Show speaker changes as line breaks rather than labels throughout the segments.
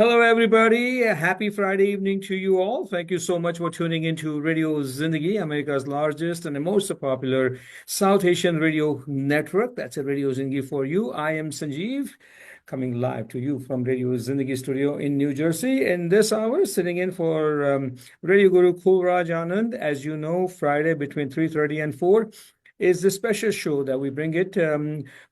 Hello, everybody. Happy Friday evening to you all. Thank you so much for tuning into Radio Zindagi, America's largest and the most popular South Asian radio network. That's a Radio Zindagi for you. I am Sanjeev, coming live to you from Radio Zindagi studio in New Jersey. In this hour, sitting in for Radio Guru Kulraj Anand. As you know, Friday between 3:30 and 4 is the special show that we bring it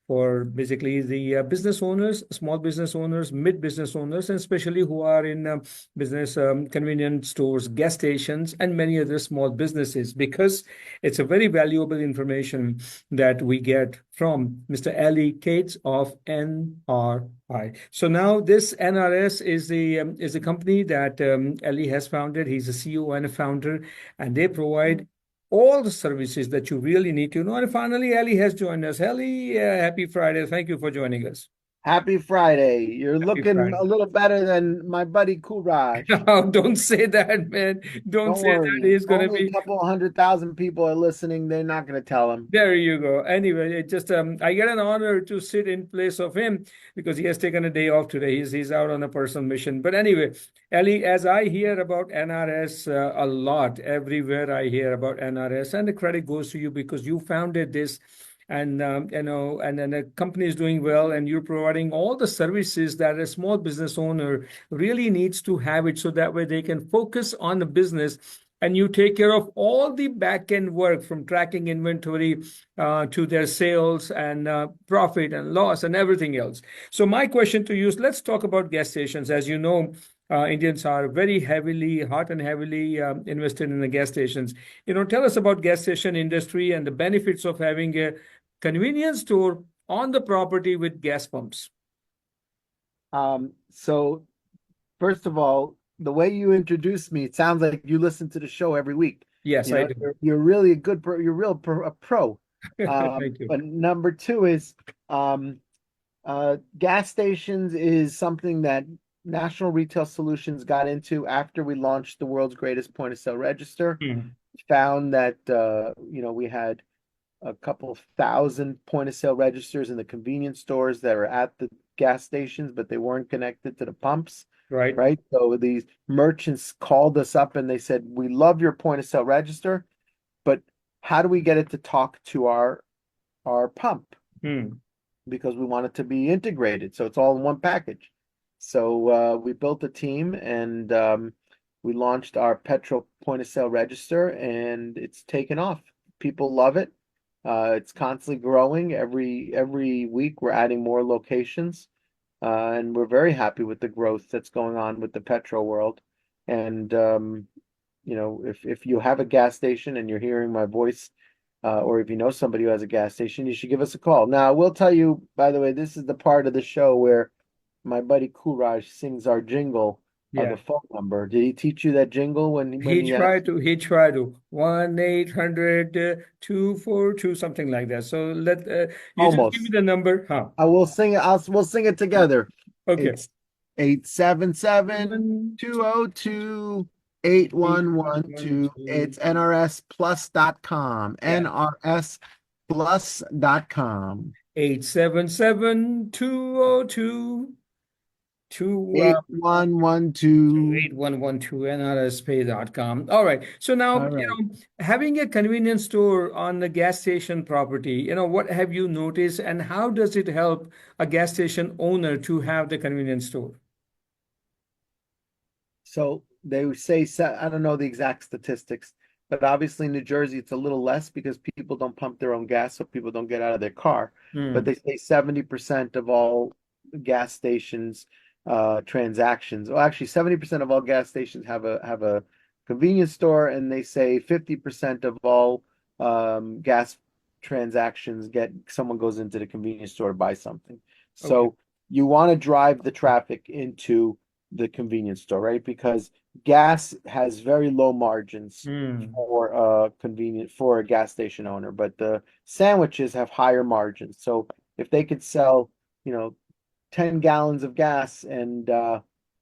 for basically the business owners, small business owners, mid business owners, and especially who are in business convenience stores, gas stations, and many other small businesses, because it's a very valuable information that we get from Mr. Elie Cates of NRI. So now this NRS is the company that Elie has founded. He's a CEO and a founder, and they provide all the services that you really need to know. And finally, Elie has joined us. Elie, happy Friday. Thank you for joining us.
Happy Friday. You're
Happy
looking
Friday.
a little better than my buddy Courage.
Oh, don't say that, man. Don't
Don't
say that.
worry.
He's going to
Only a
be.
couple 100,000 people are listening. They're not going to tell him.
There you go. Anyway, it just I get an honor to sit in place of him because he has taken a day off today. He's out on a personal mission. But anyway, Elie, as I hear about NRS a lot, everywhere I hear about NRS, and the credit goes to you because you founded this, and and then the company is doing well, and you're providing all the services that a small business owner really needs to have it, so that way they can focus on the business, and you take care of all the back end work from tracking inventory to their sales and profit and loss and everything else. So my question to you is, let's talk about gas stations. As you know, Indians are very heavily, hot and heavily invested in the gas stations. Tell us about gas station industry and the benefits of having a convenience store on the property with gas pumps.
So first of all, the way you introduced me, it sounds like you listen to the show every week.
Yes,
You
I
know,
do.
you're really a good pro, you're real pro, a pro.
Thank you.
But number two is um, gas stations is something that National Retail Solutions got into after we launched the world's greatest point of sale register.
Hmm.
Found that we had a couple of thousand point of sale registers in the convenience stores that are at the gas stations, but they weren't connected to the pumps,
Right.
right? So these merchants called us up and they said, "We love your point of sale register, but how do we get it to talk to our pump?
Hmm.
Because we want it to be integrated, so it's all in one package." So we built a team and we launched our petrol point of sale register, and it's taken off. People love it. It's constantly growing. Every week we're adding more locations, and we're very happy with the growth that's going on with the petrol world. And if you have a gas station and you're hearing my voice, or if you know somebody who has a gas station, you should give us a call. Now, I will tell you, by the way, this is the part of the show where my buddy Courage sings our jingle of
Yeah.
the phone number. Did he teach you that jingle when he asked?
He tried to 1-800 242 something like that. So you just give me
Almost.
the number. Huh.
I will sing it. We'll sing it together.
Okay.
It's 877
Seven,
202
eight, one,
8112.
two.
It's nrsplus.com.
Yeah.
nrsplus.com.
877-202 two
8112.
8112 nrspay.com. All right. So now,
All right.
having a convenience store on the gas station property, what have you noticed, and how does it help a gas station owner to have the convenience store?
So they say, I don't know the exact statistics, but obviously in New Jersey it's a little less because people don't pump their own gas, so people don't get out of their car. But
Hmm.
they say 70% of all gas stations transactions, well, actually 70% of all gas stations have a convenience store, and they say 50% of all gas transactions get someone goes into the convenience store to buy something.
Okay.
So you want to drive the traffic into the convenience store, right? Because gas has very low margins
Hmm.
for a gas station owner, but the sandwiches have higher margins. So if they could sell, 10 gallons of gas and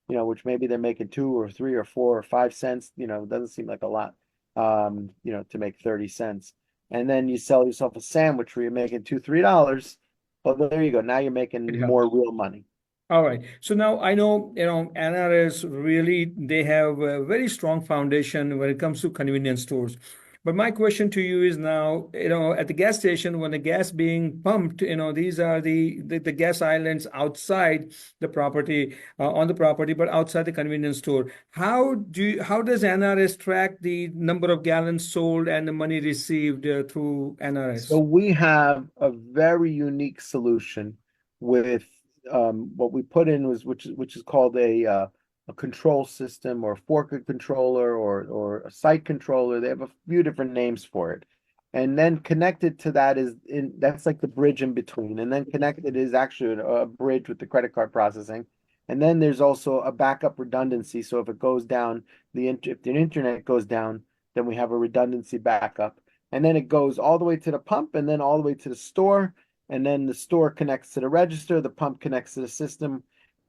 which maybe they're making 2 or 3 or 4 or 5 cents, it doesn't seem like a lot, to make 30 cents. And then you sell yourself a sandwich where you're making $2, $3. Well, there you go. Now you're
It
making more
helps.
real money.
All right. So now I know, NRS really they have a very strong foundation when it comes to convenience stores. But my question to you is now, at the gas station when the gas being pumped, these are the gas islands outside the property, on the property, but outside the convenience store. How does NRS track the number of gallons sold and the money received through
So
NRS?
we have a very unique solution with what we put in was which is called a control system or forklift controller or a site controller. They have a few different names for it. And then connected to that that's like the bridge in between. And then connected is actually a bridge with the credit card processing. And then there's also a backup redundancy. So if it goes down, if the internet goes down, then we have a redundancy backup, and then it goes all the way to the pump and then all the way to the store, and then the store connects to the register, the pump connects to the system.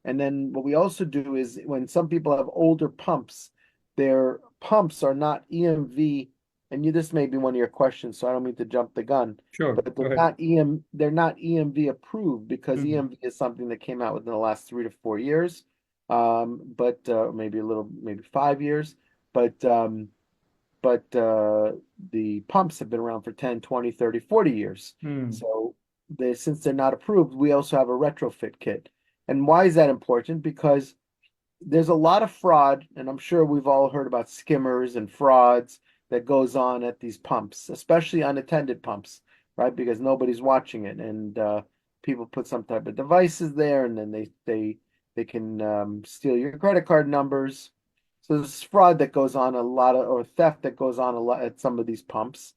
And then what we also do is when some people have older pumps, their pumps are not EMV, and this may be one of your questions, so I don't mean to jump the gun,
Sure.
but
Go ahead.
they're not EMV approved because
Mhm.
EMV is something that came out within the last 3 to 4 years, but maybe 5 years, but the pumps have been around for 10, 20, 30, 40 years.
Hmm.
So since they're not approved, we also have a retrofit kit. And why is that important? Because there's a lot of fraud, and I'm sure we've all heard about skimmers and frauds that goes on at these pumps, especially unattended pumps, right? Because nobody's watching it, and people put some type of devices there, and then they can steal your credit card numbers. So there's fraud that goes on a lot of, or theft that goes on a lot at some of these pumps.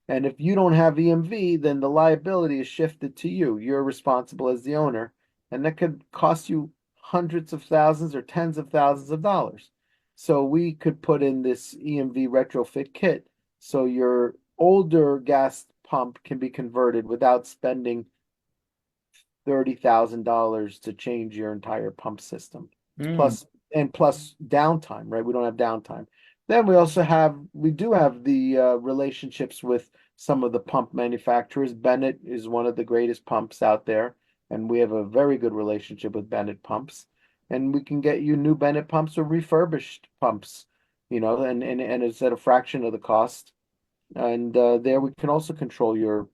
And if you don't have EMV, then the liability is shifted to you. You're responsible as the owner, and that could cost you hundreds of thousands or tens of thousands of dollars. So we could put in this EMV retrofit kit so your older gas pump can be converted without spending $30,000 to change your entire pump system.
Hmm.
Plus downtime, right? We don't have downtime. Then we do have the relationships with some of the pump manufacturers. Bennett is one of the greatest pumps out there, and we have a very good relationship with Bennett pumps. And we can get you new Bennett pumps or refurbished pumps, and it's at a fraction of the cost. And there we can also control your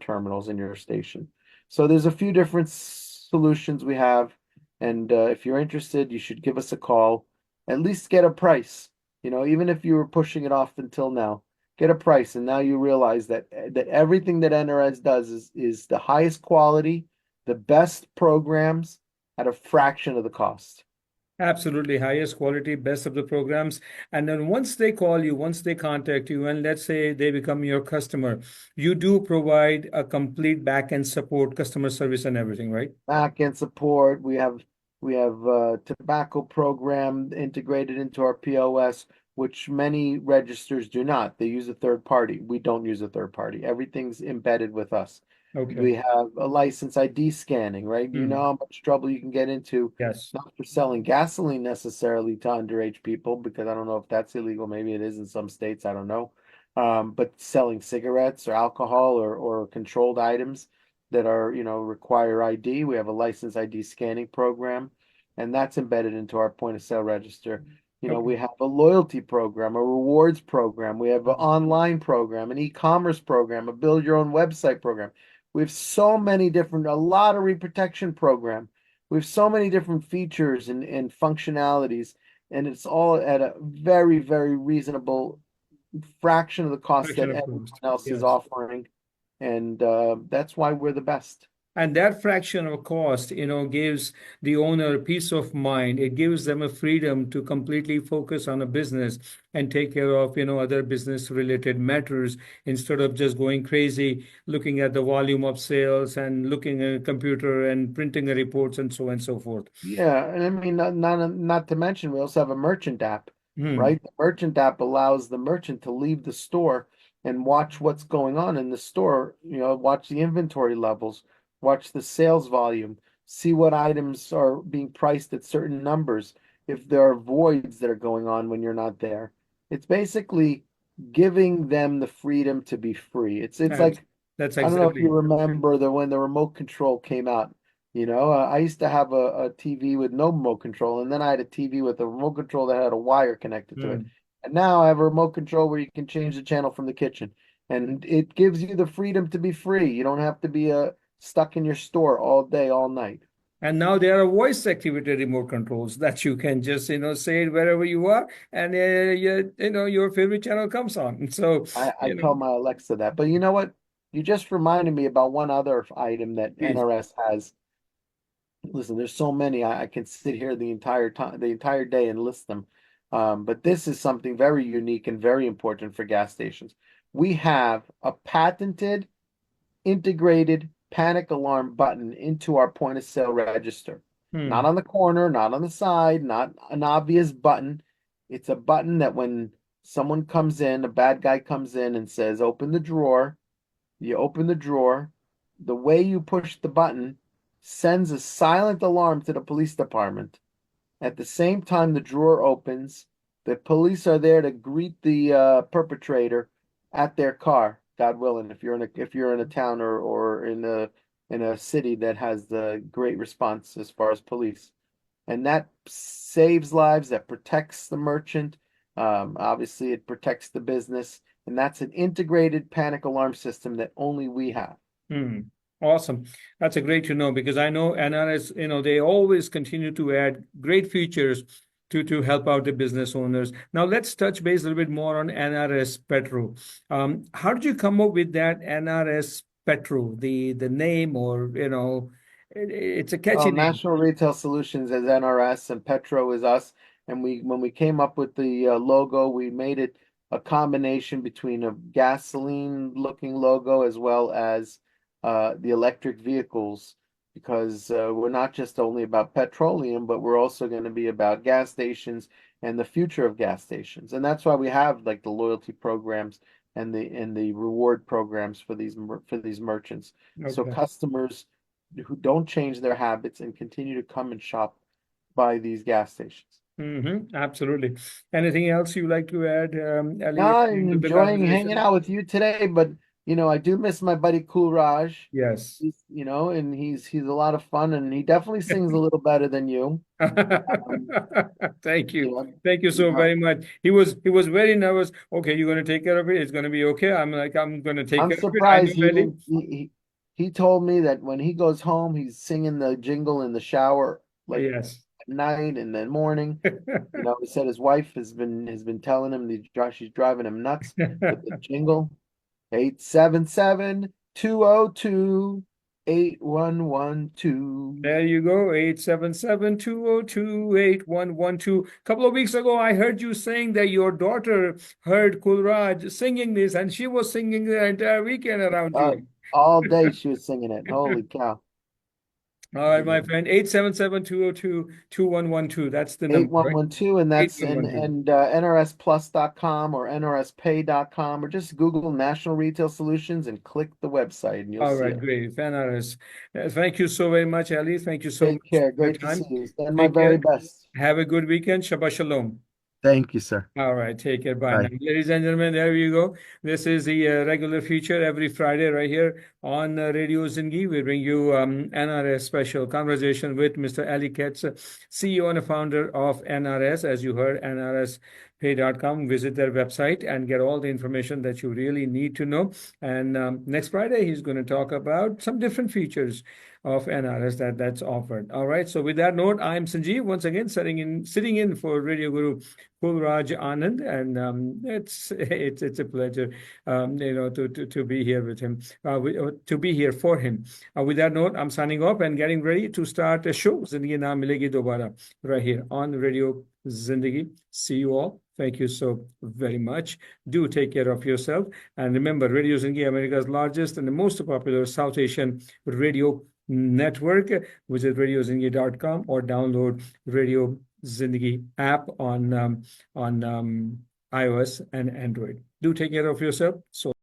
terminals and your station. So there's a few different solutions we have, and if you're interested, you should give us a call. At least get a price. Even if you were pushing it off until now, get a price, and now you realize that everything that NRS does is the highest quality, the best programs at a fraction of the cost.
Absolutely, highest quality, best of the programs. And then once they call you, once they contact you, and let's say they become your customer, you do provide a complete back-end support, customer service, and everything, right?
Back-end support. We have tobacco program integrated into our POS, which many registers do not. They use a third party. We don't use a third party. Everything's embedded with us.
Okay.
We have a license ID scanning, right? You know
Hmm.
how much trouble you can get into,
Yes.
not for selling gasoline necessarily to underage people, because I don't know if that's illegal. Maybe it is in some states. I don't know. But selling cigarettes or alcohol or controlled items that require ID. We have a license ID scanning program, and that's embedded into our point of sale register.
Okay.
We have a loyalty program, a rewards program, we have an online program, an e-commerce program, a build your own website program. We have so many different, a lottery protection program. We have so many different features and functionalities, and it's all at a very, very reasonable fraction of the cost
Fraction
that
of
everyone
cost.
else is
Yes.
offering, and that's why we're the best.
And that fraction of cost, gives the owner peace of mind. It gives them a freedom to completely focus on a business and take care of, other business related matters instead of just going crazy, looking at the volume of sales and looking at a computer and printing the reports and so on and so forth.
Yeah, and I mean, not to mention, we also have a merchant app,
Hmm.
right? The merchant app allows the merchant to leave the store and watch what's going on in the store, watch the inventory levels, watch the sales volume, see what items are being priced at certain numbers, if there are voids that are going on when you're not there. It's basically giving them the freedom to be free. It's
Abs-
like,
That's
I don't know if you
exactly.
remember when the remote control came out. I used to have a TV with no remote control, and then I had a TV with a remote control that had a wire connected to it.
Mm.
And now I have a remote control where you can change the channel from the kitchen. And it gives you the freedom to be free. You don't have to be stuck in your store all day, all night.
And now there are voice activated remote controls that you can just, say it wherever you are, and your favorite channel comes on. So,
I tell my Alexa that. But you know what? You just reminded me about one other item that
please.
NRS has. Listen, there's so many. I can sit here the entire time, the entire day and list them. But this is something very unique and very important for gas stations. We have a patented integrated panic alarm button into our point of sale register. Not
Hmm.
on the corner, not on the side, not an obvious button. It's a button that when someone comes in, a bad guy comes in and says, open the drawer, you open the drawer. The way you push the button sends a silent alarm to the police department. At the same time the drawer opens, the police are there to greet the perpetrator at their car, God willing, if you're in a town or in a city that has the great response as far as police. And that saves lives, that protects the merchant. Obviously, it protects the business, and that's an integrated panic alarm system that only we have.
Hmm. Awesome. That's a great to know because I know NRS, they always continue to add great features to help out the business owners. Now let's touch base a little bit more on NRS Petro. How did you come up with that NRS Petro, the name, or it's a catchy
Well,
name.
National Retail Solutions is NRS and Petro is us. And when we came up with the logo, we made it a combination between a gasoline looking logo as well as the electric vehicles, because we're not just only about petroleum, but we're also going to be about gas stations and the future of gas stations. And that's why we have like the loyalty programs and the reward programs for these merchants. So
Okay.
customers who don't change their habits and continue to come and shop by these gas stations.
Absolutely. Anything else you like to add, Elie,
Now,
at the
I'm
end of the
enjoying hanging
conversation?
out with you today, but I do miss my buddy Cool Raj.
Yes.
And he's a lot of fun, and he definitely sings a little better than you. Um,
Thank
you
you.
know,
Thank you
you
so
know,
very much. He was very nervous. Okay, you're gonna take care of it. It's gonna be okay. I'm like, I'm gonna take
I'm
care of it. I know,
surprised he
Elie.
didn't. He told me that when he goes home, he's singing the jingle in the shower, like
Yes.
at night and then morning. He said his wife has been telling him she's driving him nuts with the jingle. 877-202-8112.
There you go. 877-202-8112. Couple of weeks ago, I heard you saying that your daughter heard Kulraj singing this, and she was singing the entire weekend around
Uh,
you.
all day she was singing it. Holy cow.
All right,
You
my
know,
friend, 877-202-2112. That's the number, right?
8112, and that's and
8112.
and nrsplus.com or nrspay.com, or just Google National Retail Solutions and click the website and you'll
All
see
right,
it.
great. Fantastic. Thank you so very much, Ali. Thank you so
Take
much
care.
for your
Great to see
time.
you. Send my
Take
very
care.
best.
Have a good weekend. Shabbat Shalom.
Thank you, sir.
All right, take care. Bye now.
Bye.
Ladies and gentlemen, there you go. This is the regular feature every Friday right here on Radio Zingi. We bring you NRS special conversation with Mr. Ali Katz, CEO and founder of NRS. As you heard, nrspay.com. Visit their website and get all the information that you really need to know. And next Friday, he's going to talk about some different features of NRS that's offered. All right. So with that note, I'm Sanjeev once again sitting in for Radio Guru Kulraj Anand, and it's a pleasure, to be here with him, to be here for him. With that note, I'm signing off and getting ready to start a show. Zindagi Na Milegi Dobara, right here on Radio Zindagi. See you all. Thank you so very much. Do take care of yourself, and remember, Radio Zindagi, America's largest and the most popular South Asian radio network. Visit radiozindagi.com or download Radio Zindagi app on iOS and Android. Do take care of yourself. So